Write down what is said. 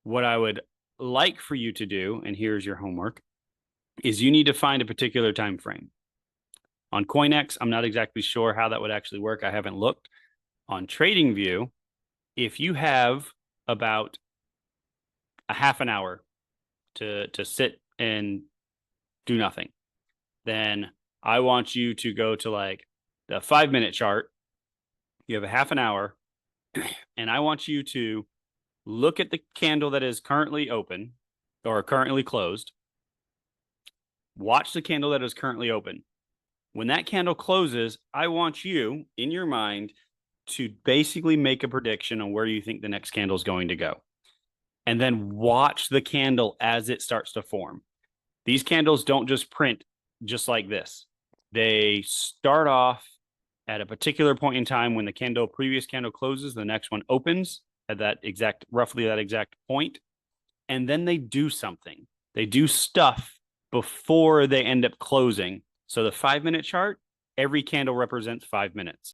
What I would like for you to do, and here's your homework, is you need to find a particular time frame. On Coinexx, I'm not exactly sure how that would actually work. I haven't looked. On TradingView, if you have about a half an hour to sit and do nothing, then I want you to go to like the 5 minute chart. You have a half an hour, and I want you to look at the candle that is currently open or currently closed. Watch the candle that is currently open. When that candle closes, I want you in your mind to basically make a prediction on where you think the next candle is going to go. And then watch the candle as it starts to form. These candles don't just print just like this. They start off at a particular point in time when the previous candle closes, the next one opens at roughly that exact point. And then they do something. They do stuff before they end up closing. So the 5 minute chart, every candle represents 5 minutes.